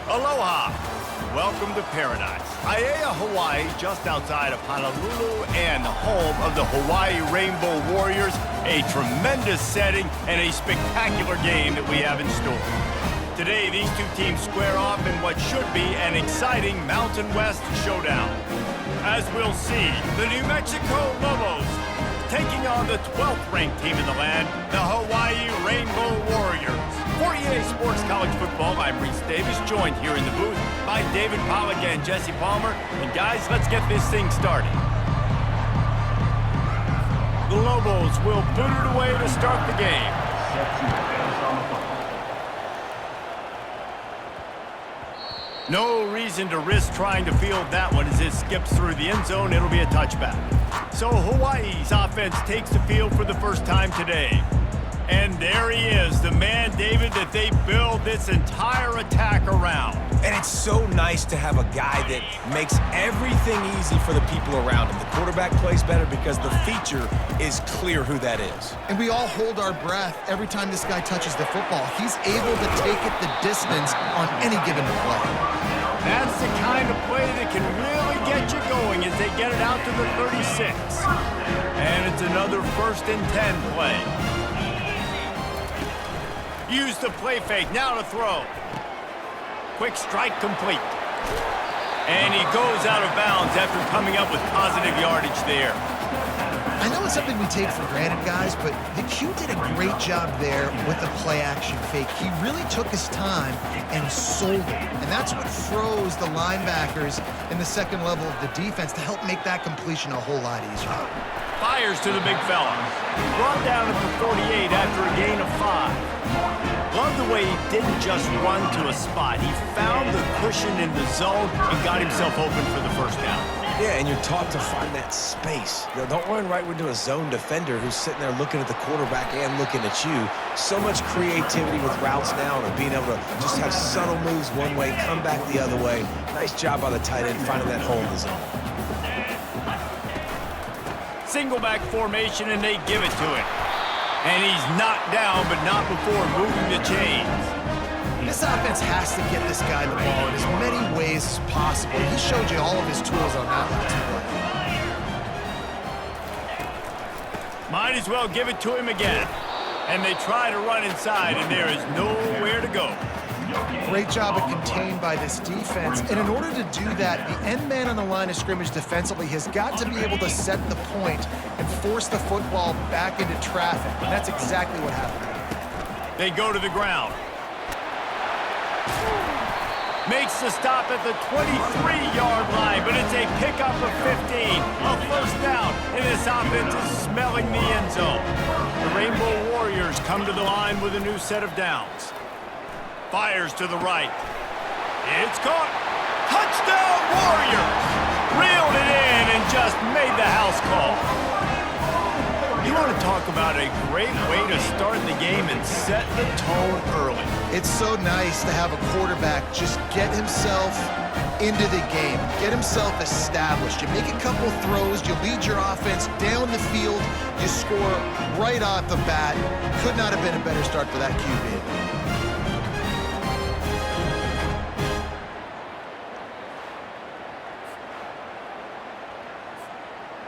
Aloha. Welcome to paradise. Aiea, Hawaii, just outside of Honolulu and the home of the Hawaii Rainbow Warriors. A tremendous setting and a spectacular game that we have in store. Today, these two teams square off in what should be an exciting Mountain West showdown. As we'll see, the New Mexico Lobos taking on the 12th ranked team in the land, the Hawaii Rainbow Warriors. For EA Sports College Football, I'm Reese Davis, joined here in the booth by David Pollack and Jesse Palmer. And guys, let's get this thing started. The Lobos will boot it away to start the game. No reason to risk trying to field that one as it skips through the end zone. It'll be a touchback. So Hawaii's offense takes the field for the first time today. And there he is, the man, David, that they build this entire attack around. And it's so nice to have a guy that makes everything easy for the people around him. The quarterback plays better because the feature is clear who that is. And we all hold our breath every time this guy touches the football. He's able to take it the distance on any given play. That's the kind of play that can really get you going as they get it out to the 36. And it's another 1st and 10 play. Use the play fake, now to throw. Quick strike complete. And he goes out of bounds after coming up with positive yardage there. I know it's something we take for granted, guys, but the Q did a great job there with the play-action fake. He really took his time and sold it. And that's what froze the linebackers in the second level of the defense to help make that completion a whole lot easier. Fires to the big fella. Brought down at the 48 after a gain of 5. Love the way he didn't just run to a spot. He found the cushion in the zone and got himself open for the first down. Yeah, and you're taught to find that space. You know, don't run right into a zone defender who's sitting there looking at the quarterback and looking at you. So much creativity with routes now and being able to just have subtle moves one way, come back the other way. Nice job by the tight end finding that hole in the zone. Single back formation, and they give it to him. And he's knocked down, but not before moving the chains. This offense has to get this guy the ball in as many ways as possible. He showed you all of his tools on that last play. Might as well give it to him again. And they try to run inside, and there is nowhere to go. Great job of contained by this defense. And in order to do that, the end man on the line of scrimmage defensively has got to be able to set the point and force the football back into traffic. And that's exactly what happened. They go to the ground. Makes the stop at the 23-yard line, but it's a pickup of 15. A first down, and this offense is smelling the end zone. The Rainbow Warriors come to the line with a new set of downs. Fires to the right. It's caught. Touchdown Warriors! Reeled it in and just made the house call. You want to talk about a great way to start the game and set the tone early. It's so nice to have a quarterback just get himself into the game, get himself established. You make a couple throws, you lead your offense down the field, you score right off the bat. Could not have been a better start for that QB.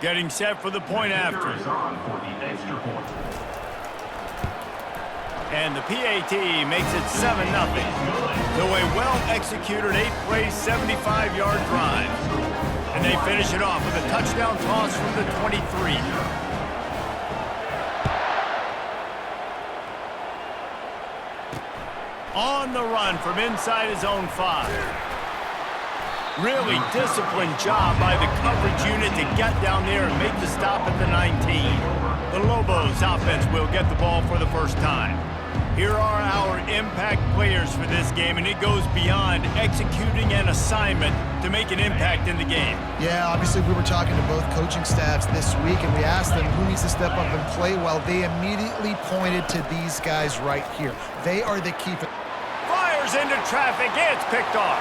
Getting set for the point after. And the PAT makes it 7-0. So a well-executed 8-play, 75-yard drive. And they finish it off with a touchdown toss from the 23. On the run from inside his own 5. Really disciplined job by the coverage unit to get down there and make the stop at the 19. The Lobos offense will get the ball for the first time. Here are our impact players for this game, and it goes beyond executing an assignment to make an impact in the game. Yeah, obviously we were talking to both coaching staffs this week, and we asked them who needs to step up and play well. They immediately pointed to these guys right here. They are the key. Fires into traffic. It's picked off.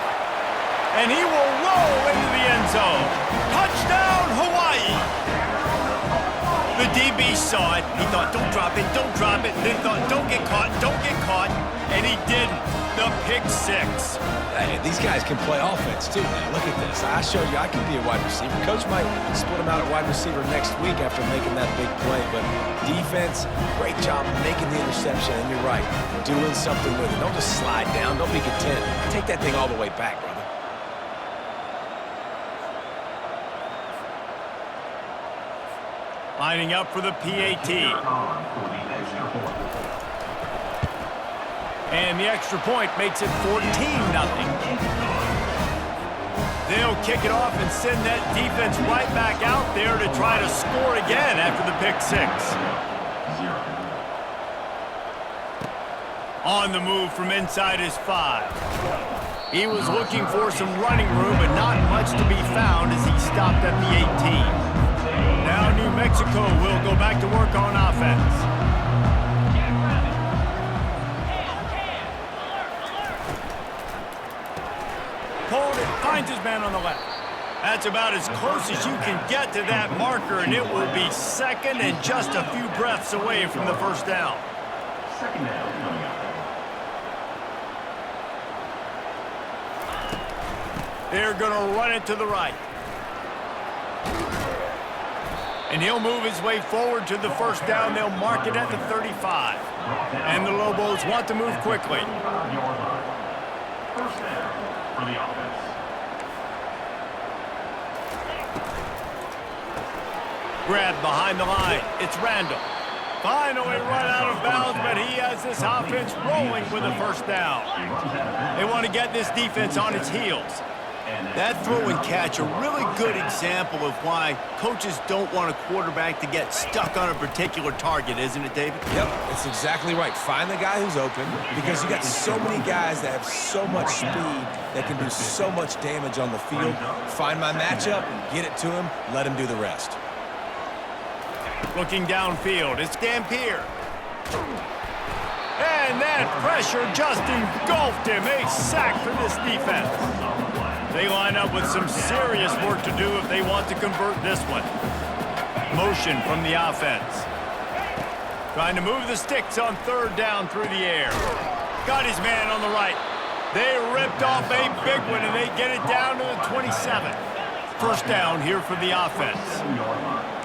And he will roll into the end zone. Touchdown, Hawaii! The DB saw it. He thought, don't drop it, don't drop it. Then thought, don't get caught, and he didn't. the pick six. Hey, these guys can play offense too, man. Look at this. I showed you I can be a wide receiver. Coach might split him out at wide receiver next week after making that big play. But defense, great job making the interception. And you're right, doing something with it. Don't just slide down. Don't be content. Take that thing all the way back, brother. Lining up for the PAT. And the extra point makes it 14-0. They'll kick it off and send that defense right back out there to try to score again after the pick six. On the move from inside his 5. He was looking for some running room, but not much to be found as he stopped at the 18. Now New Mexico will go back to work on offense. Holden finds his man on the left. That's about as close as you can get to that marker, and it will be second and just a few breaths away from the first down. Second down coming up. They're going to run it to the right. And he'll move his way forward to the first down. They'll mark it at the 35. And the Lobos want to move quickly. First down for the offense. Grabbed behind the line. It's Randall. Finally run out of bounds, but he has this offense rolling with a first down. They want to get this defense on its heels. That throw and catch, a really good example of why coaches don't want a quarterback to get stuck on a particular target, isn't it, David? Yep, it's exactly right. Find the guy who's open because you got so many guys that have so much speed that can do so much damage on the field. Find my matchup, get it to him, let him do the rest. Looking downfield, it's Dampier. And that pressure just engulfed him. A sack for this defense. They line up with some serious work to do if they want to convert this one. Motion from the offense. Trying to move the sticks on third down through the air. Got his man on the right. They ripped off a big one, and they get it down to the 27. First down here for the offense.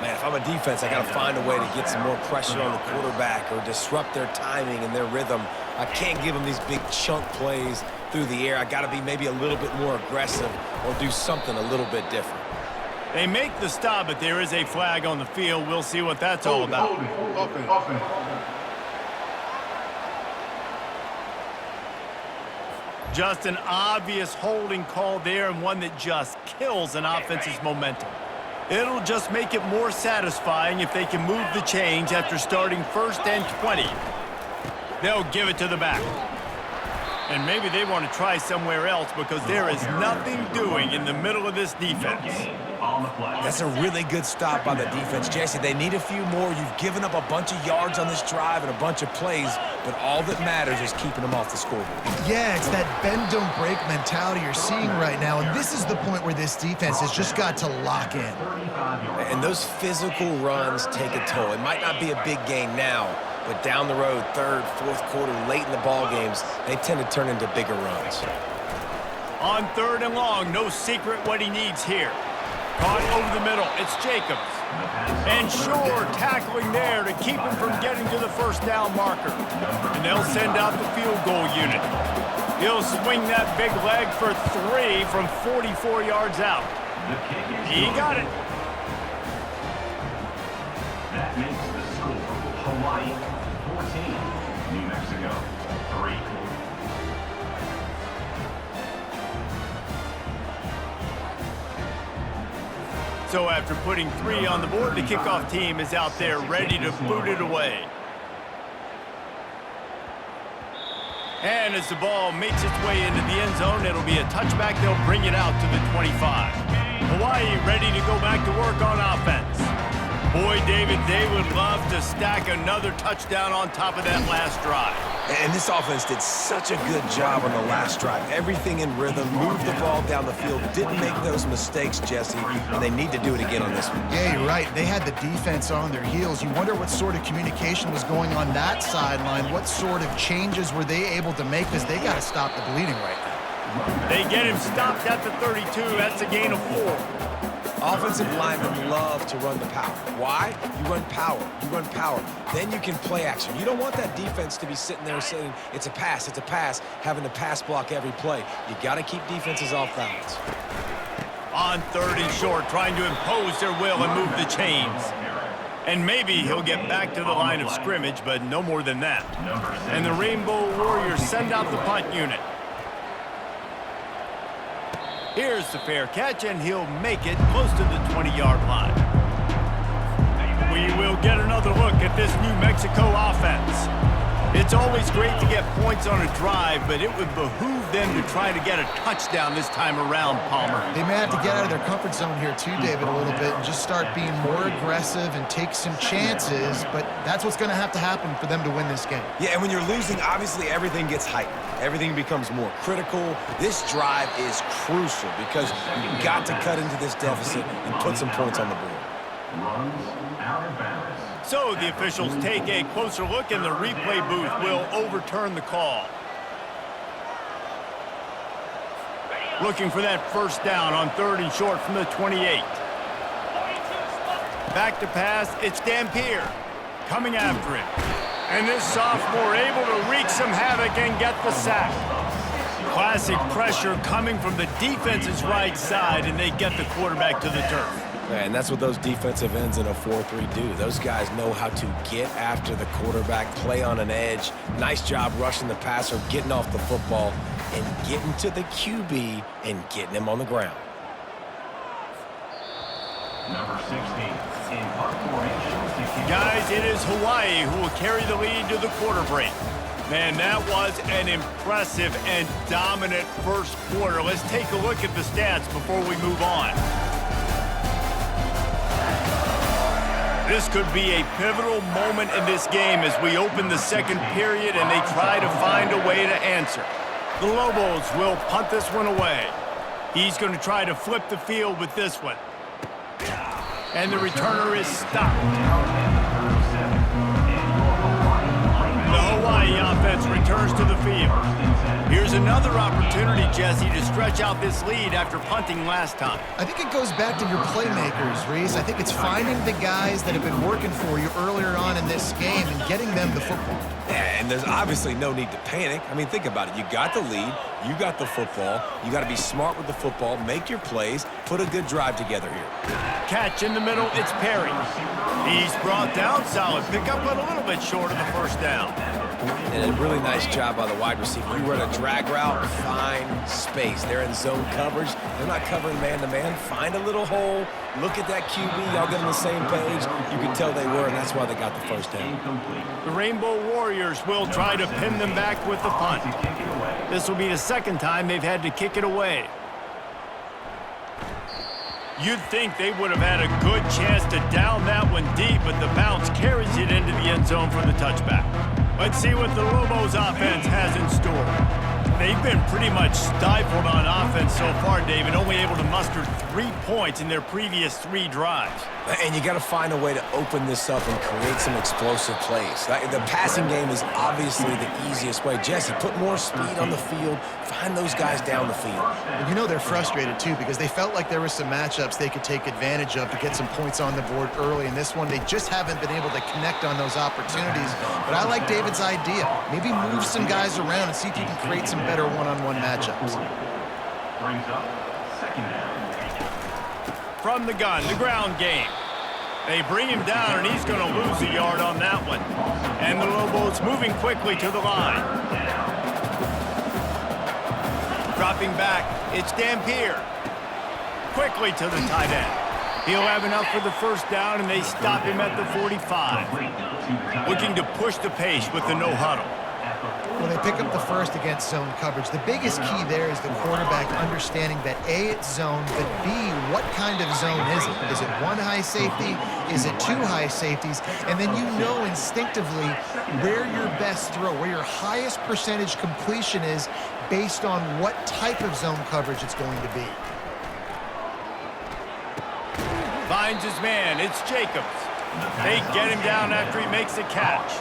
Man, if I'm a defense, I got to find a way to get some more pressure on the quarterback or disrupt their timing and their rhythm. I can't give them these big chunk plays through the air. I got to be maybe a little bit more aggressive or do something a little bit different. They make the stop, but there is a flag on the field. We'll see what that's all about. Just an obvious holding call there, and one that just kills an offense's momentum. It'll just make it more satisfying if they can move the change after starting first and 20. They'll give it to the back. And maybe they want to try somewhere else because there is nothing doing in the middle of this defense. That's a really good stop by the defense, Jesse. They need a few more. You've given up a bunch of yards on this drive and a bunch of plays, but all that matters is keeping them off the scoreboard. Yeah, it's that bend, don't break mentality you're seeing right now, and this is the point where this defense has just got to lock in. And those physical runs take a toll. It might not be a big gain now, but down the road, third, fourth quarter, late in the ball games, they tend to turn into bigger runs. On third and long, no secret what he needs here. Caught over the middle, it's Jacobs. And Shore tackling there to keep him from getting to the first down marker. And they'll send out the field goal unit. He'll swing that big leg for 3 from 44 yards out. He got it. That makes the score Hawaii 14, New Mexico 3. So after putting 3 on the board, the kickoff team is out there ready to boot it away. And as the ball makes its way into the end zone, it'll be a touchback. They'll bring it out to the 25. Hawaii ready to go back to work on offense. Boy, David, they would love to stack another touchdown on top of that last drive. And this offense did such a good job on the last drive. Everything in rhythm, moved the ball down the field, didn't make those mistakes, Jesse, and they need to do it again on this one. Yeah, you're right. They had the defense on their heels. You wonder what sort of communication was going on that sideline. What sort of changes were they able to make, because they got to stop the bleeding right now. They get him stopped at the 32. That's a gain of 4. Offensive linemen love to run the power. Why? You run power. You run power. Then you can play action. You don't want that defense to be sitting there saying, it's a pass, having to pass block every play. You got to keep defenses off balance. On 3rd and short, trying to impose their will and move the chains. And maybe he'll get back to the line of scrimmage, but no more than that. And the Rainbow Warriors send out the punt unit. Here's the fair catch, and he'll make it close to the 20-yard line. We will get another look at this New Mexico offense. It's always great to get points on a drive, but it would behoove them to try to get a touchdown this time around, Palmer. They may have to get out of their comfort zone here too, David, a little bit, and just start being more aggressive and take some chances, but that's what's going to have to happen for them to win this game. Yeah, and when you're losing, obviously everything gets heightened. Everything becomes more critical. This drive is crucial because you've got to cut into this deficit and put some points on the board. Runs out of bounds. So the officials take a closer look, and the replay booth will overturn the call. Looking for that first down on 3rd and short from the 28. Back to pass, it's Dampier coming after him. And this sophomore able to wreak some havoc and get the sack. Classic pressure coming from the defense's right side, and they get the quarterback to the turf. And that's what those defensive ends in a 4-3 do. Those guys know how to get after the quarterback, play on an edge. Nice job rushing the passer, getting off the football, and getting to the QB and getting him on the ground. Number 16 in punt formation. Guys, it is Hawaii who will carry the lead to the quarter break. Man, that was an impressive and dominant first quarter. Let's take a look at the stats before we move on. This could be a pivotal moment in this game as we open the second period and they try to find a way to answer. The Lobos will punt this one away. He's going to try to flip the field with this one. And the returner is stopped. The Hawaii offense returns to the field. Here's another opportunity, Jesse, to stretch out this lead after punting last time. I think it goes back to your playmakers, Reese. I think it's finding the guys that have been working for you earlier on in this game and getting them the football. And there's obviously no need to panic. I mean, think about it. You got the lead. You got the football. You got to be smart with the football, make your plays, put a good drive together here. Catch in the middle, it's Perry. He's brought down, solid pickup, but a little bit short of the first down. And a really nice job by the wide receiver. You run a drag route, find space. They're in zone coverage. They're not covering man-to-man. Find a little hole. Look at that QB. Y'all get on the same page. You can tell they were, and that's why they got the first down. The Rainbow Warriors will try to pin them back with the punt. This will be the second time they've had to kick it away. You'd think they would have had a good chance to down that one deep, but the bounce carries it into the end zone for the touchback. Let's see what the Lobos offense has in store. They've been pretty much stifled on offense so far, David, only able to muster 3 points in their previous 3 drives. And you got to find a way to open this up and create some explosive plays. The passing game is obviously the easiest way. Jesse, put more speed on the field. Find those guys down the field. And you know they're frustrated, too, because they felt like there were some matchups they could take advantage of to get some points on the board early. In this one, they just haven't been able to connect on those opportunities. But I like David's idea. Maybe move some guys around and see if you can create some better one-on-one matchups. Brings up second down. From the gun, the ground game. They bring him down, and he's going to lose a yard on that one. And the Lobos moving quickly to the line. Dropping back, it's Dampier. Quickly to the tight end. He'll have enough for the first down, and they stop him at the 45. Looking to push the pace with the no huddle. Well, they pick up the first against zone coverage. The biggest key there is the quarterback understanding that A, it's zone, but B, what kind of zone is it? Is it one high safety? Is it two high safeties? And then you know instinctively where your best throw, where your highest percentage completion is based on what type of zone coverage it's going to be. Finds his man. It's Jacobs. They get him down after he makes a catch.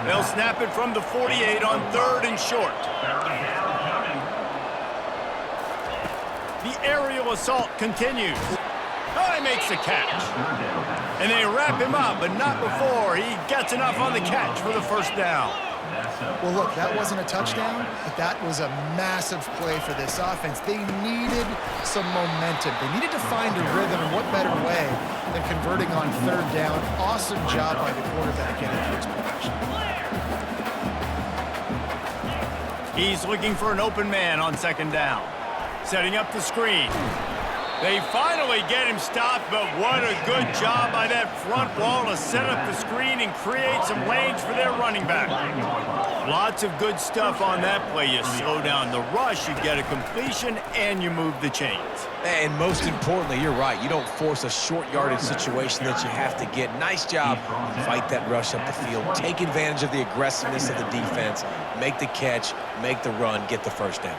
They'll snap it from the 48 on 3rd and short. The aerial assault continues. Oh, he makes a catch. And they wrap him up, but not before he gets enough on the catch for the first down. Well, look, that wasn't a touchdown, but that was a massive play for this offense. They needed some momentum. They needed to find a rhythm, and what better way than converting on 3rd down. Awesome job by the quarterback getting to his progression. He's looking for an open man on 2nd down. Setting up the screen. They finally get him stopped, but what a good job by that front wall to set up the screen and create some lanes for their running back. Lots of good stuff on that play. You slow down the rush, you get a completion, and you move the chains. And most importantly, you're right. You don't force a short yardage situation that you have to get. Nice job. Fight that rush up the field. Take advantage of the aggressiveness of the defense. Make the catch, make the run, get the first down.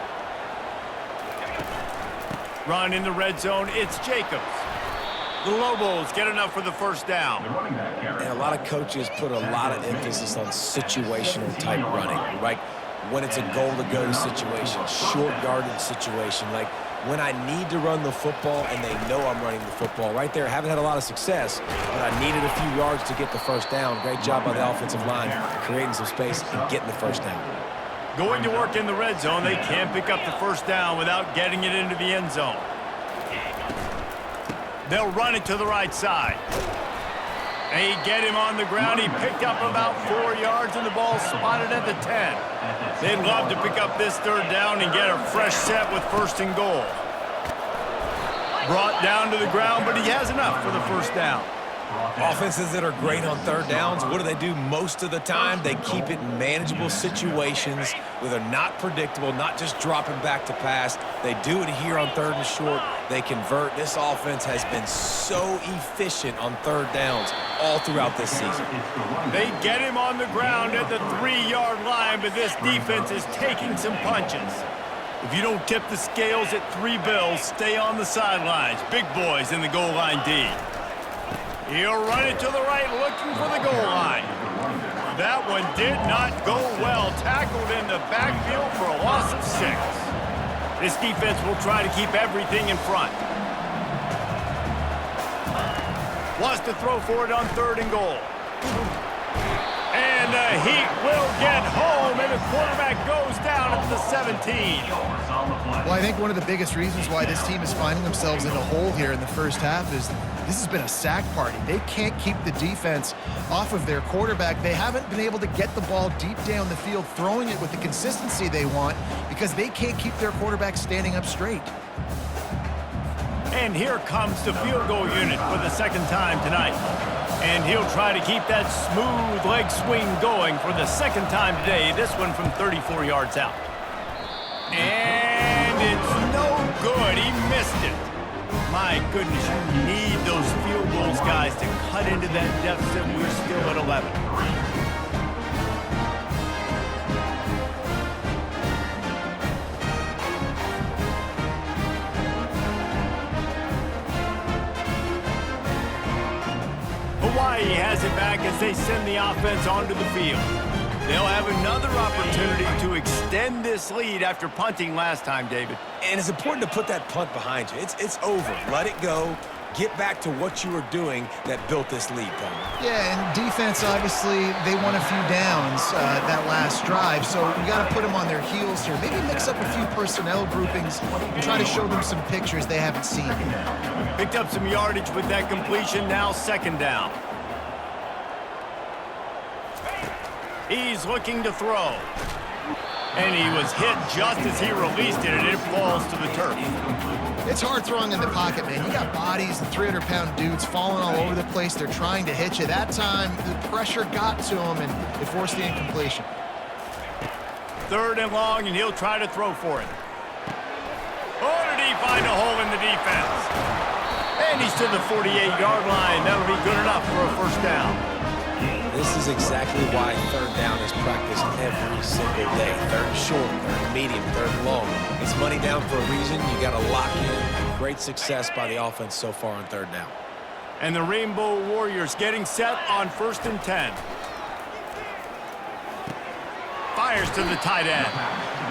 Run in the red zone, it's Jacobs. The Lobos get enough for the first down. And a lot of coaches put a lot of emphasis on situational type running, right? When it's a goal-to-go situation, short yardage situation, like when I need to run the football and they know I'm running the football. Right there, haven't had a lot of success, but I needed a few yards to get the first down. Great job by the offensive line, creating some space and getting the first down. Going to work in the red zone, they can't pick up the first down without getting it into the end zone. They'll run it to the right side. They get him on the ground. He picked up about 4 yards, and the ball spotted at the 10. They'd love to pick up this 3rd down and get a fresh set with 1st and goal. Brought down to the ground, but he has enough for the first down. Offenses that are great on 3rd downs, what do most of the time? They keep it in manageable situations where they're not predictable, not just dropping back to pass. They do it here on 3rd and short. They convert. This offense has been so efficient on 3rd downs all throughout this season. They get him on the ground at the 3-yard line, but this defense is taking some punches. If you don't tip the scales at 3 bills, stay on the sidelines. Big boys in the goal line D. He'll run it to the right, looking for the goal line. That one did not go well. Tackled in the backfield for a loss of 6. This defense will try to keep everything in front. Wants to throw for it on 3rd and goal. And the Heat will get home, and the quarterback goes down at the 17. Well, I think one of the biggest reasons why this team is finding themselves in a hole here in the first half is this has been a sack party. They can't keep the defense off of their quarterback. They haven't been able to get the ball deep down the field, throwing it with the consistency they want because they can't keep their quarterback standing up straight. And here comes the field goal unit for the 2nd time tonight. And he'll try to keep that smooth leg swing going for the 2nd time today, this one from 34 yards out. And it's no good. He missed it. My goodness, you need those field goals, guys, to cut into that deficit. We're still at 11. Hawaii has it back as they send the offense onto the field. They'll have another opportunity to extend this lead after punting last time, David. And it's important to put that punt behind you. It's over. Let it go. Get back to what you were doing that built this lead, Tony. Yeah, and defense, obviously, they won a few downs that last drive, so you got to put them on their heels here. Maybe mix up a few personnel groupings and try to show them some pictures they haven't seen. Picked up some yardage with that completion, now 2nd down. He's looking to throw. And he was hit just as he released it, and it falls to the turf. It's hard throwing in the pocket, man. You got bodies and 300-pound dudes falling all over the place. They're trying to hit you. That time, the pressure got to him, and it forced the incompletion. 3rd and long, and he'll try to throw for it. Oh, did he find a hole in the defense? And he's to the 48-yard line. That'll be good enough for a 1st down. This is exactly why 3rd down is practiced every single day. 3rd and short, 3rd and medium, 3rd and long. It's money down for a reason. You got to lock in. Great success by the offense so far on 3rd down. And the Rainbow Warriors getting set on 1st and 10. Fires to the tight end.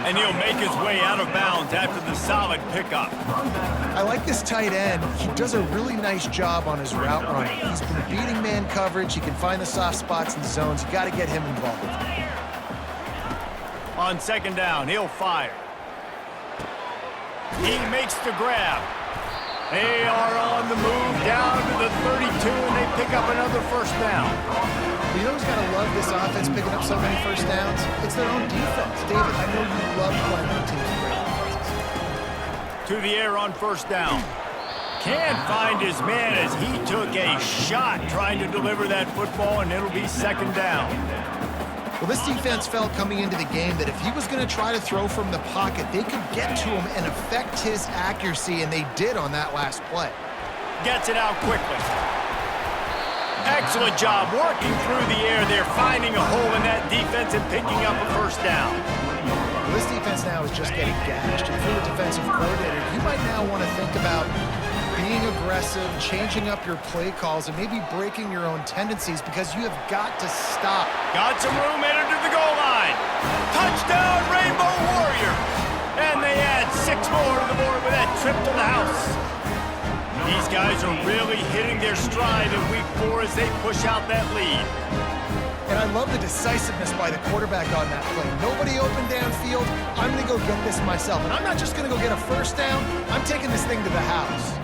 And he'll make his way out of bounds after the solid pickup. I like this tight end. He does a really nice job on his route running. He's been beating man coverage. He can find the soft spots and zones. You got to get him involved. On 2nd down, he'll fire. He makes the grab. They are on the move down to the 32, and they pick up another 1st down. You know who's got to love this offense picking up so many 1st downs? It's their own defense. David, I know you love playing on teams with great defenses. To the air on 1st down. Can't find his man as he took a shot trying to deliver that football, and it'll be 2nd down. Well, this defense felt coming into the game that if he was going to try to throw from the pocket, they could get to him and affect his accuracy, and they did on that last play. Gets it out quickly. Excellent job working through the air. They're finding a hole in that defense and picking up a 1st down. Well, this defense now is just getting gashed. If you're a defensive coordinator, you might now want to think about being aggressive, changing up your play calls, and maybe breaking your own tendencies because you have got to stop. Got some room headed to the goal line. Touchdown, Rainbow Warriors! And they add 6 more to the board with that trip to the house. These guys are really hitting their stride in week 4 as they push out that lead. And I love the decisiveness by the quarterback on that play. Nobody open downfield. I'm going to go get this myself. And I'm not just going to go get a 1st down. I'm taking this thing to the house.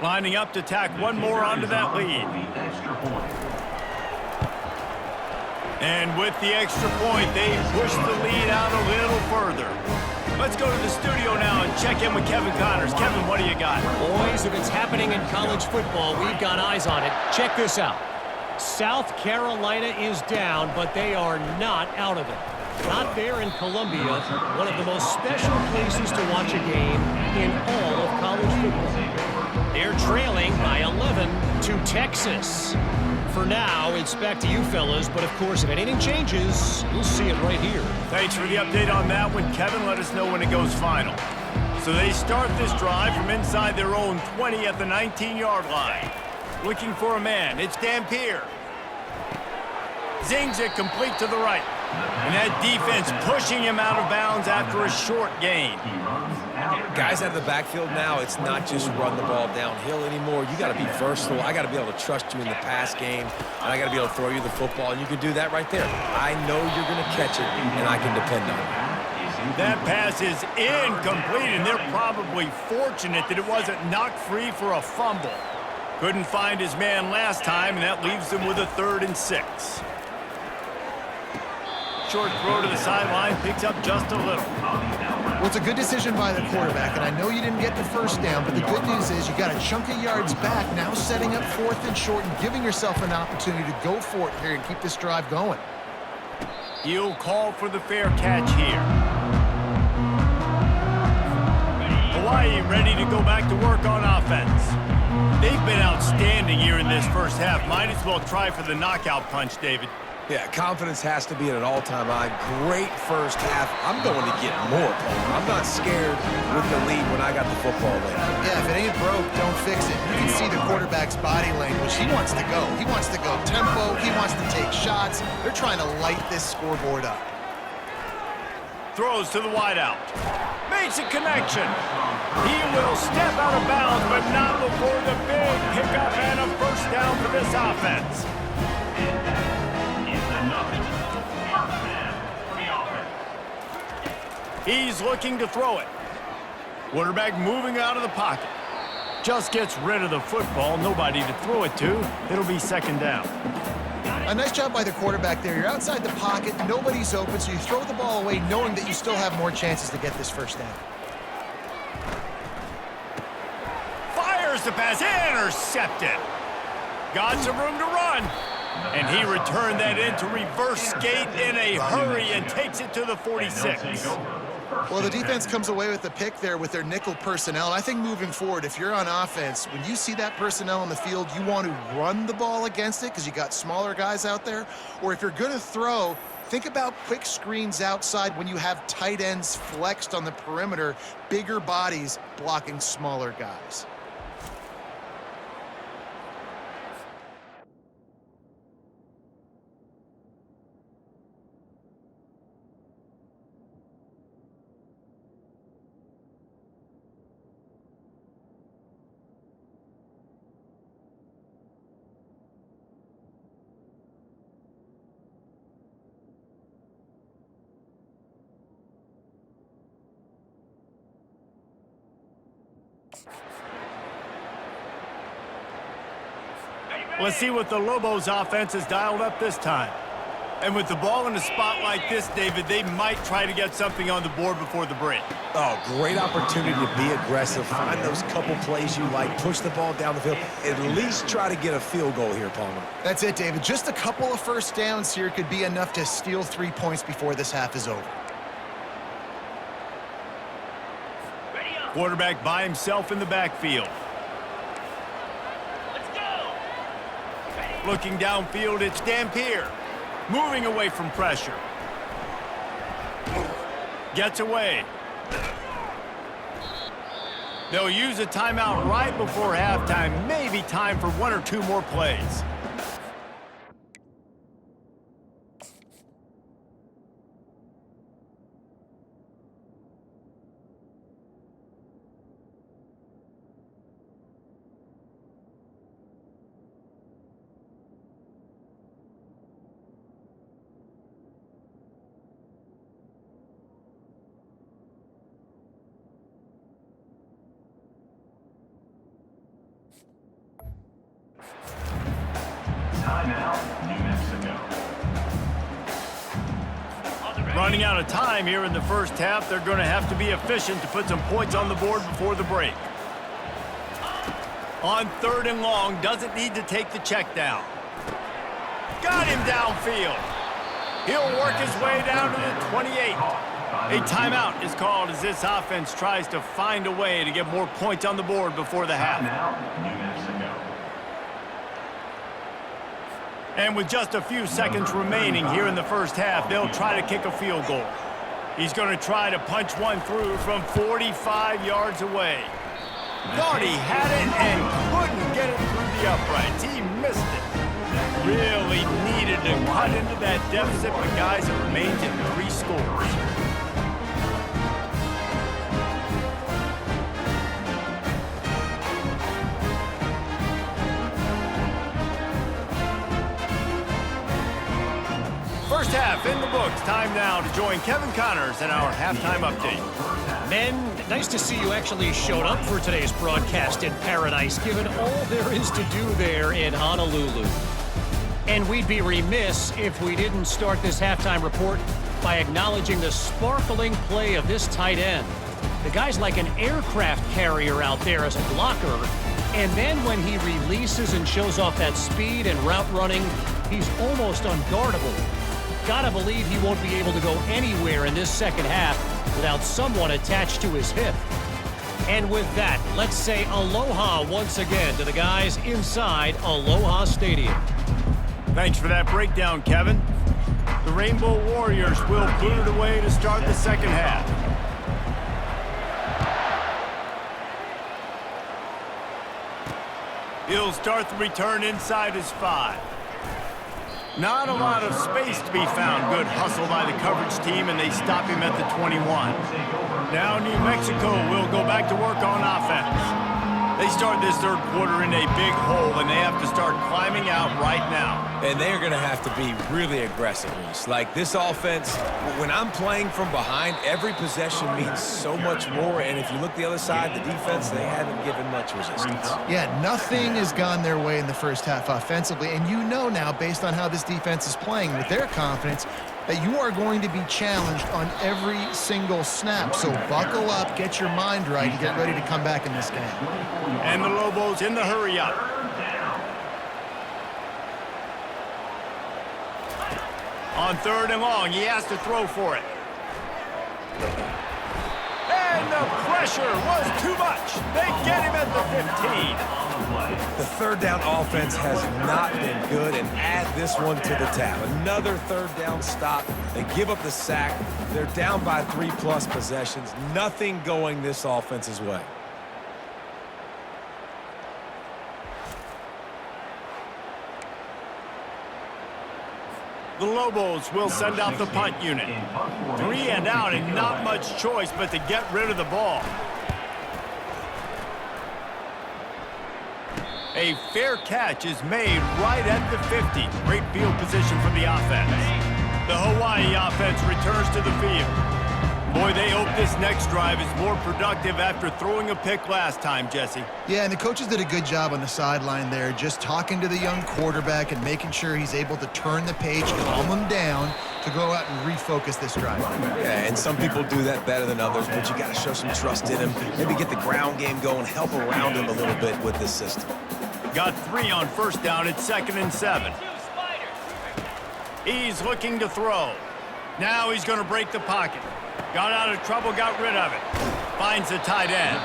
Lining up to tack one more onto that lead. And with the extra point, they push the lead out a little further. Let's go to the studio now and check in with Kevin Connors. Kevin, what do you got? Boys, if it's happening in college football, we've got eyes on it. Check this out. South Carolina is down, but they are not out of it. Not there in Columbia, one of the most special places to watch a game in all of college football. They're trailing by 11 to Texas. For now, it's back to you fellas, but of course, if anything changes, you'll see it right here. Thanks for the update on that one, Kevin. Let us know when it goes final. So they start this drive from inside their own 20 at the 19-yard line. Looking for a man. It's Dampier. Zings it complete to the right. And that defense pushing him out of bounds after a short gain. Guys out of the backfield now, it's not just run the ball downhill anymore. You got to be versatile. I got to be able to trust you in the pass game, and I got to be able to throw you the football, and you can do that right there. I know you're going to catch it, and I can depend on it. That pass is incomplete, and they're probably fortunate that it wasn't knocked free for a fumble. Couldn't find his man last time, and that leaves them with a 3rd and 6. Short throw to the sideline, picks up just a little. Well, it's a good decision by the quarterback, and I know you didn't get the 1st down, but the good news is you got a chunk of yards back, now setting up 4th and short and giving yourself an opportunity to go for it here and keep this drive going. He'll call for the fair catch here. Hawaii ready to go back to work on offense. They've been outstanding here in this first half. Might as well try for the knockout punch, David. Yeah, confidence has to be at an all-time high. Great first half. I'm going to get more, Paul. I'm not scared with the lead when I got the football in. Yeah, if it ain't broke, don't fix it. You can see the quarterback's body language. He wants to go. He wants to go tempo. He wants to take shots. They're trying to light this scoreboard up. Throws to the wideout. Makes a connection. He will step out of bounds, but not before the big pickup and a 1st down for this offense. He's looking to throw it. Quarterback moving out of the pocket. Just gets rid of the football. Nobody to throw it to. It'll be 2nd down. A nice job by the quarterback there. You're outside the pocket. Nobody's open, so you throw the ball away knowing that you still have more chances to get this 1st down. Here's the pass, intercepted. Got some room to run. And he returned that into reverse skate in a hurry and takes it to the 46. Well, the defense comes away with the pick there with their nickel personnel. And I think moving forward, if you're on offense, when you see that personnel on the field, you want to run the ball against it because you got smaller guys out there. Or if you're going to throw, think about quick screens outside when you have tight ends flexed on the perimeter, bigger bodies blocking smaller guys. Let's see what the Lobos offense has dialed up this time. And with the ball in a spot like this, David, they might try to get something on the board before the break. Oh, great opportunity to be aggressive. Find those couple plays you like. Push the ball down the field. At least try to get a field goal here, Palmer. That's it, David. Just a couple of first downs here could be enough to steal 3 points before this half is over. Quarterback by himself in the backfield. Looking downfield, it's Dampier. Moving away from pressure. Gets away. They'll use a timeout right before halftime. Maybe time for 1 or 2 more plays. Timeout, New Mexico. Running out of time here in the first half. They're going to have to be efficient to put some points on the board before the break. On 3rd and long, doesn't need to take the check down. Got him downfield. He'll work his way down to the 28. A timeout is called as this offense tries to find a way to get more points on the board before the half. Timeout, New Mexico. And with just a few seconds remaining here in the first half, they'll try to kick a field goal. He's going to try to punch one through from 45 yards away. Thought he had it and couldn't get it through the uprights. He missed it. Really needed to cut into that deficit, but guys, it remains at 3 scores. First half in the books. Time now to join Kevin Connors in our halftime update. Men, nice to see you actually showed up for today's broadcast in paradise, given all there is to do there in Honolulu. And we'd be remiss if we didn't start this halftime report by acknowledging the sparkling play of this tight end. The guy's like an aircraft carrier out there as a blocker, and then when he releases and shows off that speed and route running, he's almost unguardable. Gotta believe he won't be able to go anywhere in this second half without someone attached to his hip. And with that, let's say aloha once again to the guys inside Aloha Stadium. Thanks for that breakdown, Kevin. The Rainbow Warriors will clear it away to start the second half. He'll start the return inside his 5. Not a lot of space to be found. Good hustle by the coverage team, and they stop him at the 21. Now New Mexico will go back to work on offense. They start this third quarter in a big hole, and they have to start climbing out right now. And they're going to have to be really aggressive. Like this offense, when I'm playing from behind, every possession means so much more. And if you look the other side, the defense, they haven't given much resistance. Yeah, nothing has gone their way in the first half offensively. And you know now, based on how this defense is playing with their confidence, that you are going to be challenged on every single snap. So buckle up, get your mind right, and get ready to come back in this game. And the Lobos in the hurry up. On 3rd and long, he has to throw for it. And the pressure was too much. They get him at the 15. The 3rd down offense has not been good, and add this one to the tab. Another 3rd down stop. They give up the sack. They're down by 3+ possessions. Nothing going this offense's way. The Lobos will send out the punt unit. 3 and out, and not much choice but to get rid of the ball. A fair catch is made right at the 50. Great field position for the offense. The Hawaii offense returns to the field. Boy, they hope this next drive is more productive after throwing a pick last time, Jesse. Yeah, and the coaches did a good job on the sideline there, just talking to the young quarterback and making sure he's able to turn the page, calm him down to go out and refocus this drive. Yeah, and some people do that better than others, but you got to show some trust in him. Maybe get the ground game going, help around him a little bit with this system. Got 3 on 1st down at 2nd and 7. He's looking to throw. Now he's going to break the pocket. Got out of trouble, got rid of it. Finds the tight end.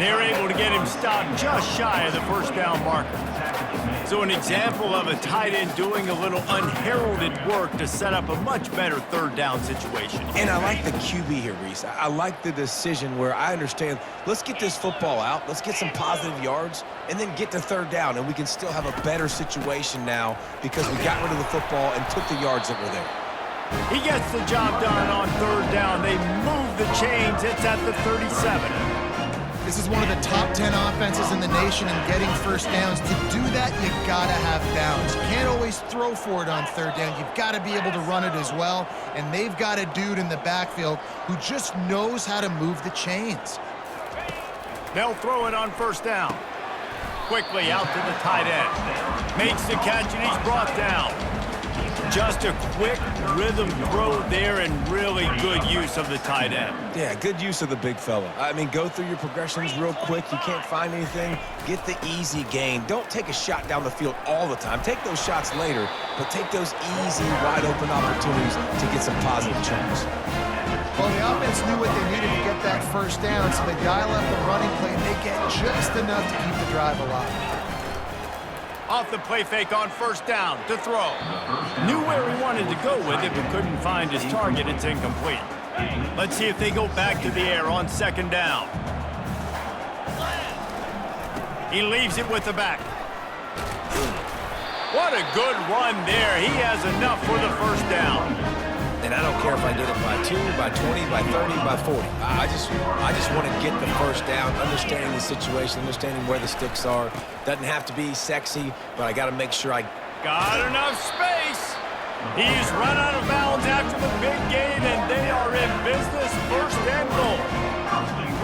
They're able to get him stopped just shy of the 1st down marker. So an example of a tight end doing a little unheralded work to set up a much better 3rd down situation. And I like the QB here, Reese. I like the decision where I understand, let's get this football out, let's get some positive yards, and then get to 3rd down, and we can still have a better situation now because we got rid of the football and took the yards that were there. He gets the job done on 3rd down. They move the chains. It's at the 37. This is one of the top 10 offenses in the nation in getting 1st downs. To do that, you gotta have downs. You can't always throw for it on 3rd down. You've got to be able to run it as well. And they've got a dude in the backfield who just knows how to move the chains. They'll throw it on 1st down. Quickly out to the tight end. Makes the catch, and he's brought down. Just a quick rhythm throw there and really good use of the tight end. Yeah, good use of the big fella. I mean, go through your progressions real quick. You can't find anything. Get the easy gain. Don't take a shot down the field all the time. Take those shots later, but take those easy, wide-open opportunities to get some positive chunks. Well, the offense knew what they needed to get that 1st down, so they dial up the running play, and they get just enough to keep the drive alive. Off the play fake on 1st down to throw. Knew where he wanted to go with it, but couldn't find his target. It's incomplete. Let's see if they go back to the air on 2nd down. He leaves it with the back. What a good run there. He has enough for the 1st down. And I don't care if I get it by 2, by 20, by 30, by 40. I just want to get the 1st down, understanding the situation, understanding where the sticks are. Doesn't have to be sexy, but I got to make sure I got enough space. He's run out of bounds after the big gain, and they are in business. 1st and goal.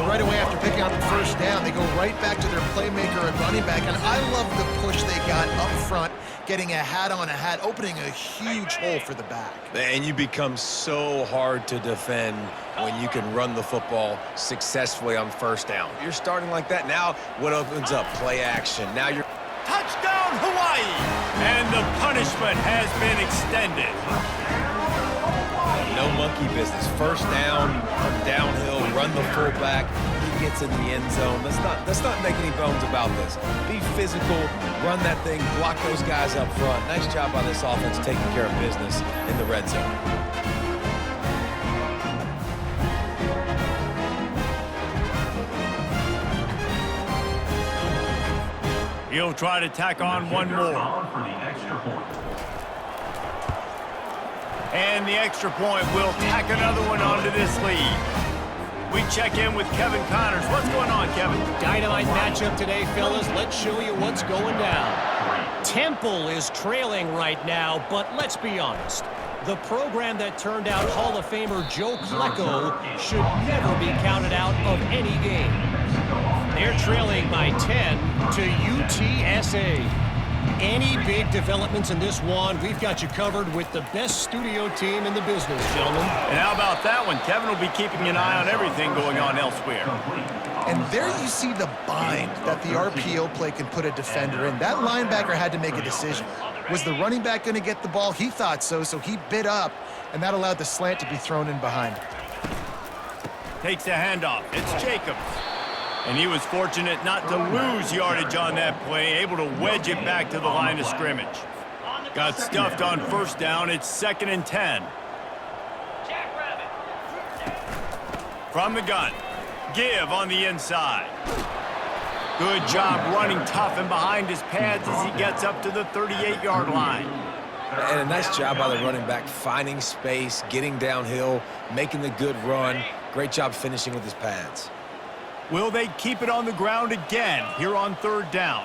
Right away after picking out the 1st down, they go right back to their playmaker and running back, and I love the push they got up front, getting a hat on a hat, opening a huge hole for the back. And you become so hard to defend when you can run the football successfully on 1st down. You're starting like that. Now what opens up? Play action. Now you're... Touchdown, Hawaii! And the punishment has been extended. No monkey business. 1st down, come downhill, run the fullback. He gets in the end zone. Let's not make any bones about this. Be physical, run that thing, block those guys up front. Nice job by this offense taking care of business in the red zone. He'll try to tack on one more. And the extra point will tack another one onto this lead. We check in with Kevin Connors. What's going on, Kevin? Dynamite matchup today, fellas. Let's show you what's going down. Temple is trailing right now, but let's be honest. The program that turned out Hall of Famer Joe Klecko should never be counted out of any game. They're trailing by 10 to UTSA. Any big developments in this one, we've got you covered with the best studio team in the business, gentlemen. And how about that one? Kevin will be keeping an eye on everything going on elsewhere. And there you see the bind that the RPO play can put a defender in. That linebacker had to make a decision. Was the running back going to get the ball? He thought so, so he bid up, and that allowed the slant to be thrown in behind. Takes the handoff. It's Jacobs. And he was fortunate not to lose yardage on that play, able to wedge it back to the line of scrimmage. Got stuffed on first down. It's 2nd and 10. From the gun. Give on the inside. Good job running tough and behind his pads as he gets up to the 38-yard line. And a nice job by the running back, finding space, getting downhill, making the good run. Great job finishing with his pads. Will they keep it on the ground again here on 3rd down?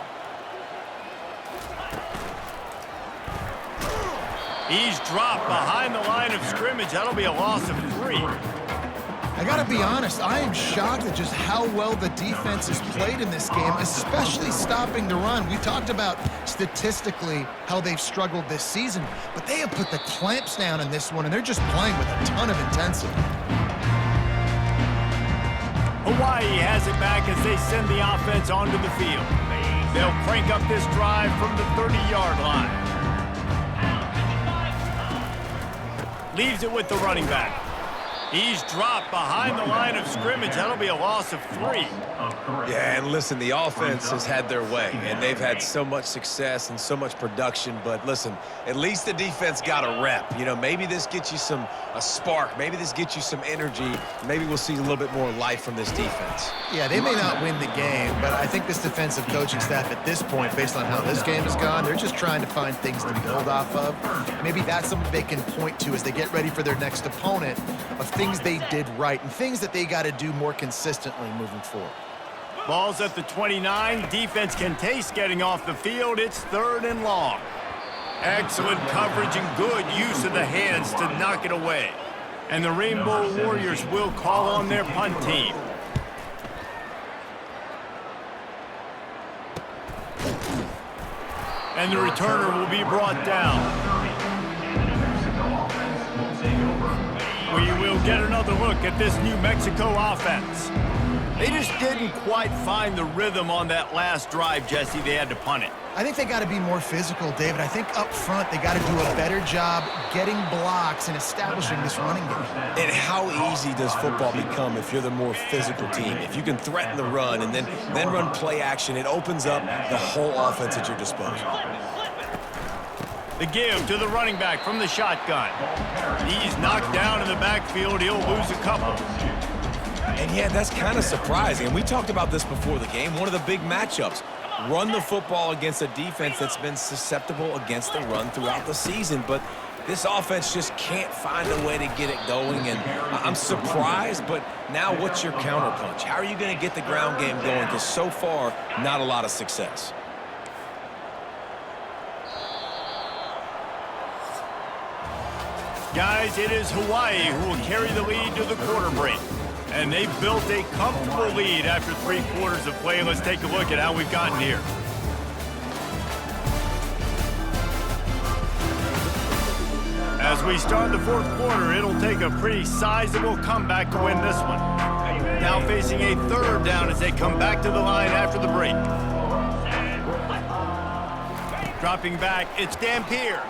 He's dropped behind the line of scrimmage. That'll be a loss of 3. I got to be honest, I am shocked at just how well the defense has played in this game, especially stopping the run. We talked about statistically how they've struggled this season, but they have put the clamps down in this one, and they're just playing with a ton of intensity. Hawaii has it back as they send the offense onto the field. They'll crank up this drive from the 30-yard line. Leaves it with the running back. He's dropped behind the line of scrimmage. That'll be a loss of 3. Yeah, and listen, the offense has had their way, and they've had so much success and so much production. But listen, at least the defense got a rep. You know, maybe this gets you a spark. Maybe this gets you some energy. Maybe we'll see a little bit more life from this defense. Yeah, they may not win the game, but I think this defensive coaching staff at this point, based on how this game has gone, they're just trying to find things to build off of. Maybe that's something they can point to as they get ready for their next opponent, of things they did right and things that they got to do more consistently moving forward. Ball's at the 29. Defense can taste getting off the field. It's 3rd and long. Excellent coverage and good use of the hands to knock it away. And the Rainbow Warriors will call on their punt team. And the returner will be brought down. We will get another look at this New Mexico offense. They just didn't quite find the rhythm on that last drive, Jesse. They had to punt it. I think they got to be more physical, David. I think up front they got to do a better job getting blocks and establishing this running game. And how easy does football become if you're the more physical team? If you can threaten the run and then run play action, it opens up the whole offense at your disposal. The give to the running back from the shotgun. He's knocked down in the backfield. He'll lose a couple. And yeah, that's kind of surprising. And we talked about this before the game. One of the big matchups. Run the football against a defense that's been susceptible against the run throughout the season. But this offense just can't find a way to get it going. And I'm surprised, but now what's your counterpunch? How are you going to get the ground game going? Because so far, not a lot of success. Guys, it is Hawaii who will carry the lead to the quarter break. And they've built a comfortable lead after 3 quarters of play. Let's take a look at how we've gotten here. As we start the 4th quarter, it'll take a pretty sizable comeback to win this one. Now facing a 3rd down as they come back to the line after the break. Dropping back, it's Dampier.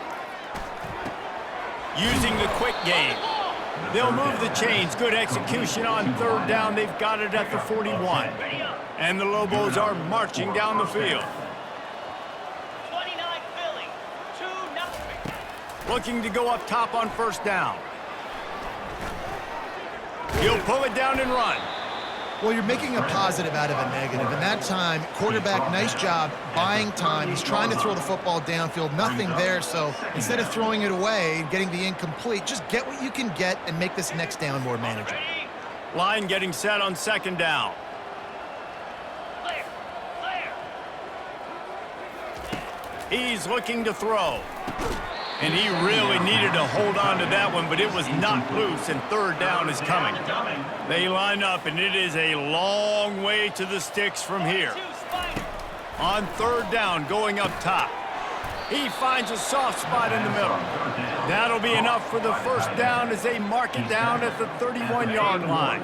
Using the quick game. They'll move the chains. Good execution on 3rd down. They've got it at the 41. And the Lobos are marching down the field. 29 Philly, 2-0. Looking to go up top on 1st down. He'll pull it down and run. Well, you're making a positive out of a negative. And that time, quarterback, nice job buying time. He's trying to throw the football downfield. Nothing there. So instead of throwing it away and getting the incomplete, just get what you can get and make this next down more manageable. Line getting set on 2nd down. He's looking to throw. And he really needed to hold on to that one, but it was not loose, and 3rd down is coming. They line up, and it is a long way to the sticks from here. On 3rd down, going up top. He finds a soft spot in the middle. That'll be enough for the first down as they mark it down at the 31-yard line.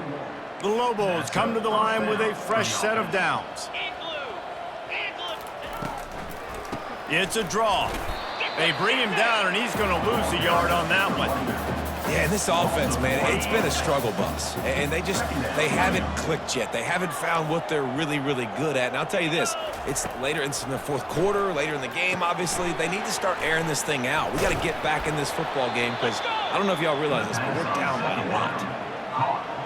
The Lobos come to the line with a fresh set of downs. It's a draw. They bring him down, and he's going to lose a yard on that one. Yeah, and this offense, man, it's been a struggle bus. And they haven't clicked yet. They haven't found what they're really, really good at. And I'll tell you this, it's later in the fourth quarter, later in the game, obviously. They need to start airing this thing out. We got to get back in this football game because I don't know if y'all realize this, but we're down by a lot.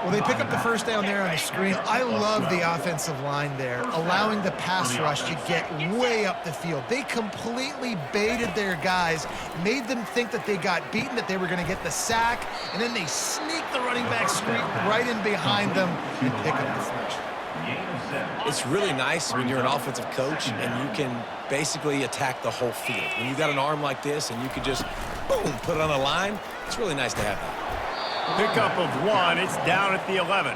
Well, they pick up the first down there on the screen. I love the offensive line there, allowing the pass rush to get way up the field. They completely baited their guys, made them think that they got beaten, that they were going to get the sack, and then they sneak the running back screen right in behind them and pick up the first. It's really nice when you're an offensive coach and you can basically attack the whole field. When you've got an arm like this and you can just, boom, put it on the line, it's really nice to have that. Pickup of 1. It's down at the 11.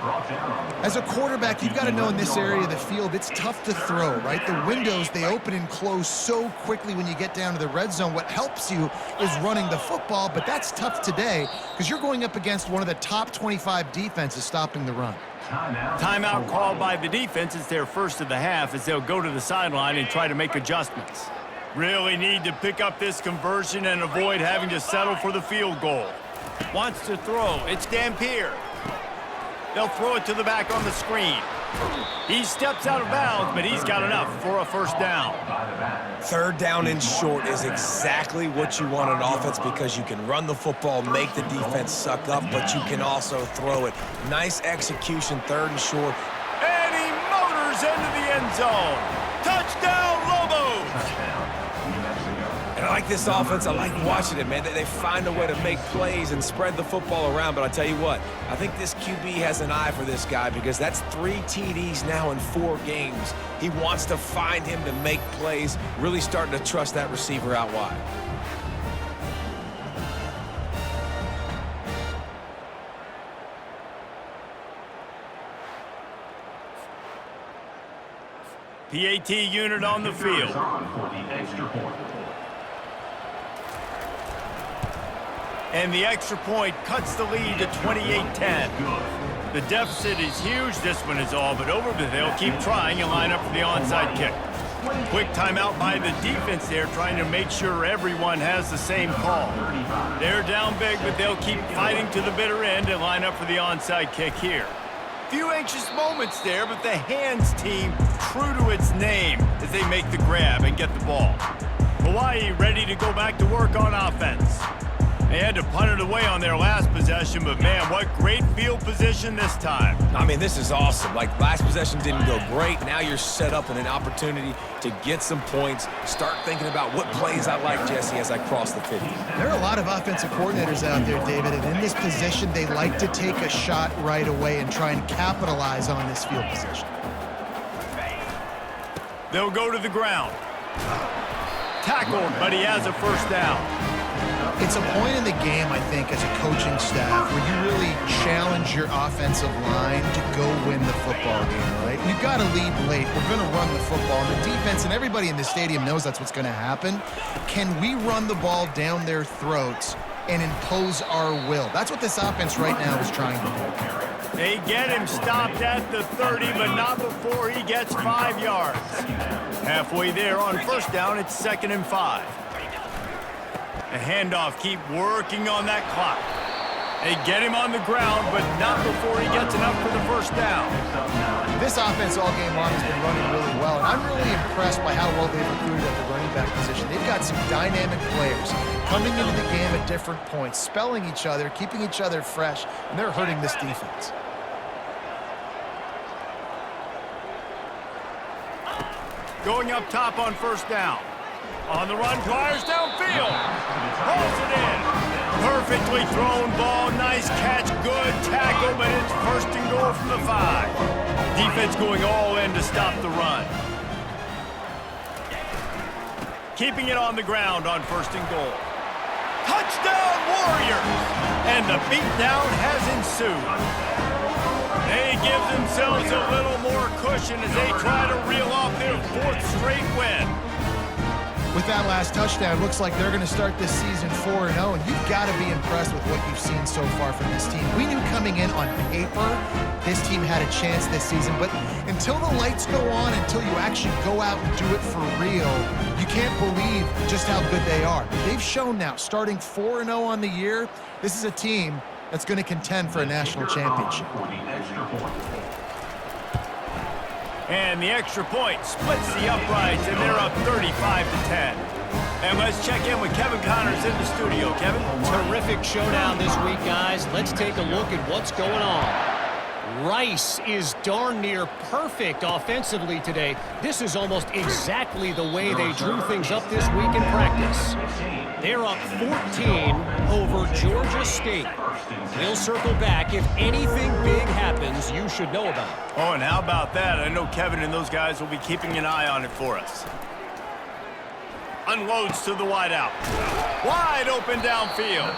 As a quarterback, you've got to know in this area of the field, it's tough to throw, right? The windows, they open and close so quickly when you get down to the red zone. What helps you is running the football, but that's tough today because you're going up against one of the top 25 defenses stopping the run. Timeout called by the defense. It's their first of the half as they'll go to the sideline and try to make adjustments. Really need to pick up this conversion and avoid having to settle for the field goal. Wants to throw. It's Dampier. They'll throw it to the back on the screen. He steps out of bounds, but he's got enough for a first down. Third down and short is exactly what you want on offense because you can run the football, make the defense suck up, but you can also throw it. Nice execution, third and short. And he motors into the end zone. Touchdown, Lobos! And I like this offense. I like watching it, man. They find a way to make plays and spread the football around. But I'll tell you what, I think this QB has an eye for this guy because that's 3 TDs now in 4 games. He wants to find him to make plays, really starting to trust that receiver out wide. PAT unit on the field. And the extra point cuts the lead to 28-10. The deficit is huge. This one is all but over, but they'll keep trying and line up for the onside kick. Quick timeout by the defense there, trying to make sure everyone has the same call. They're down big, but they'll keep fighting to the bitter end and line up for the onside kick here. Few anxious moments there, but the hands team true to its name as they make the grab and get the ball. Hawaii ready to go back to work on offense. They had to punt it away on their last possession, but man, what great field position this time. I mean, this is awesome. Like, last possession didn't go great. Now you're set up in an opportunity to get some points. Start thinking about what plays I like, Jesse, as I cross the 50. There are a lot of offensive coordinators out there, David, and in this position, they like to take a shot right away and try and capitalize on this field position. They'll go to the ground. Tackled, but he has a first down. It's a point in the game, I think, as a coaching staff where you really challenge your offensive line to go win the football game, right? We've got to lead late. We're going to run the football. And the defense and everybody in the stadium knows that's what's going to happen. Can we run the ball down their throats and impose our will? That's what this offense right now is trying to do. They get him stopped at the 30, but not before he gets 5 yards. Halfway there on first down, it's 2nd and 5. The handoff, keep working on that clock. They get him on the ground, but not before he gets enough for the first down. This offense all game long has been running really well, and I'm really impressed by how well they've recruited at the running back position. They've got some dynamic players coming into the game at different points, spelling each other, keeping each other fresh, and they're hurting this defense. Going up top on first down. On the run, fires downfield. Pulls it in. Perfectly thrown ball. Nice catch. Good tackle, but it's 1st and goal from the 5. Defense going all in to stop the run. Keeping it on the ground on 1st and goal. Touchdown, Warriors! And the beatdown has ensued. They give themselves a little more cushion as they try to reel off their 4th straight win. With that last touchdown, looks like they're going to start this season 4-0, and you've got to be impressed with what you've seen so far from this team. We knew coming in on paper this team had a chance this season, but until the lights go on, until you actually go out and do it for real, you can't believe just how good they are. They've shown now, starting 4-0 on the year, this is a team that's going to contend for a national championship. And the extra point splits the uprights, and they're up 35-10. And let's check in with Kevin Connors in the studio. Kevin? Terrific showdown this week, guys. Let's take a look at what's going on. Rice is darn near perfect offensively today. This is almost exactly the way they drew things up this week in practice. They're up 14 over Georgia State. We'll circle back. If anything big happens, you should know about it. Oh, and how about that? I know Kevin and those guys will be keeping an eye on it for us. Unloads to the wideout. Wide open downfield.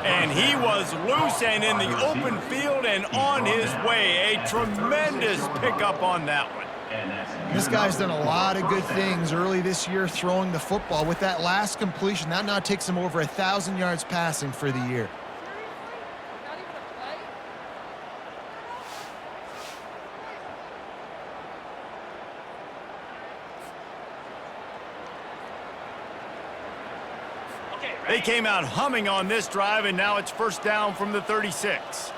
And he was loose and in the open field and on his way. A tremendous pickup on that one. This guy's done a lot of good things early this year throwing the football. With that last completion, that now takes him over 1,000 yards passing for the year. They came out humming on this drive, and now it's first down from the 36.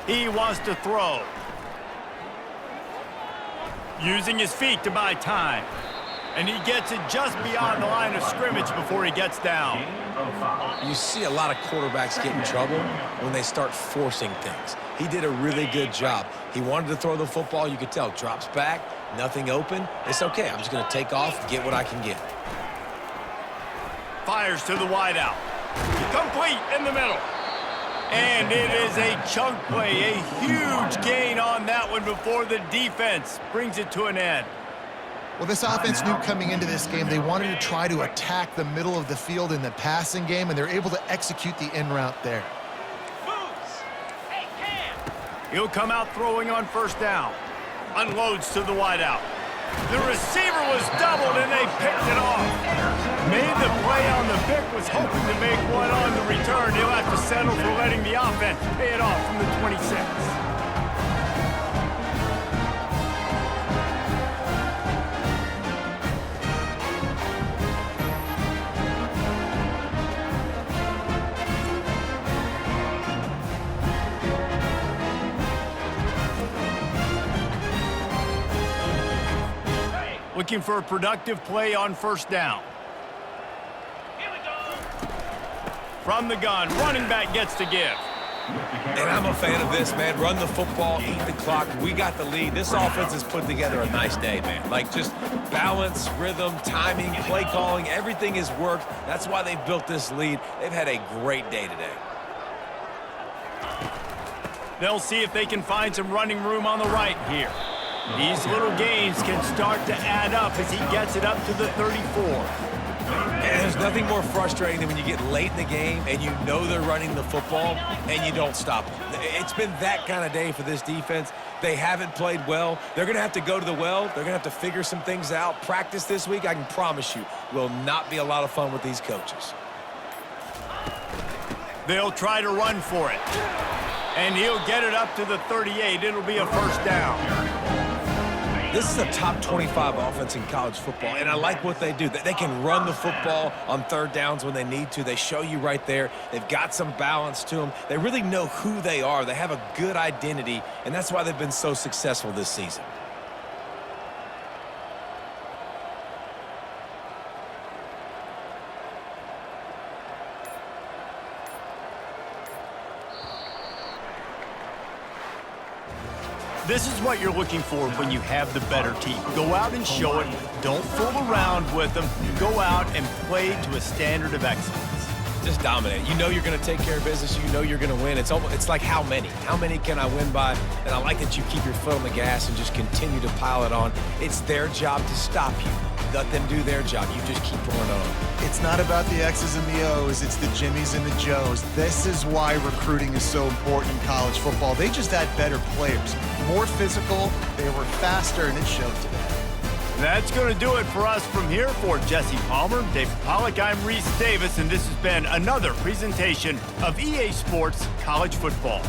He wants to throw. Using his feet to buy time. And he gets it just beyond the line of scrimmage before he gets down. You see a lot of quarterbacks get in trouble when they start forcing things. He did a really good job. He wanted to throw the football. You could tell. Drops back, nothing open. It's okay. I'm just going to take off, get what I can get. Fires to the wideout. Complete in the middle. And it is a chunk play, a huge gain on that one before the defense brings it to an end. Well, this offense knew coming into this game they wanted to try to attack the middle of the field in the passing game, and they're able to execute the in route there. He'll come out throwing on first down. Unloads to the wideout. The receiver was doubled, and they picked it off. Made the play on the pick, was hoping to make one on the return. He'll have to settle for letting the offense pay it off from the 26. Looking for a productive play on first down. Here we go. From the gun, running back gets to give. And I'm a fan of this, man. Run the football, eat the clock. We got the lead. This offense has put together a nice day, man. Like, just balance, rhythm, timing, play calling, everything has worked. That's why they've built this lead. They've had a great day today. They'll see if they can find some running room on the right here. These little gains can start to add up as he gets it up to the 34. And there's nothing more frustrating than when you get late in the game and you know they're running the football and you don't stop them. It's been that kind of day for this defense. They haven't played well. They're going to have to go to the well. They're going to have to figure some things out. Practice this week, I can promise you, will not be a lot of fun with these coaches. They'll try to run for it. And he'll get it up to the 38. It'll be a first down. This is a top 25 offense in college football, and I like what they do. They can run the football on third downs when they need to. They show you right there. They've got some balance to them. They really know who they are. They have a good identity, and that's why they've been so successful this season. This is what you're looking for when you have the better team. Go out and show it. Don't fool around with them. Go out and play to a standard of excellence. Just dominate. You know you're going to take care of business. You know you're going to win. It's like how many? How many can I win by? And I like that you keep your foot on the gas and just continue to pile it on. It's their job to stop you. Let them do their job. You just keep going on. It's not about the X's and the O's. It's the Jimmies and the Joes. This is why recruiting is so important in college football. They just had better players. More physical, they were faster, and it showed today. That's going to do it for us from here. For Jesse Palmer, David Pollack, I'm Reese Davis, and this has been another presentation of EA Sports College Football.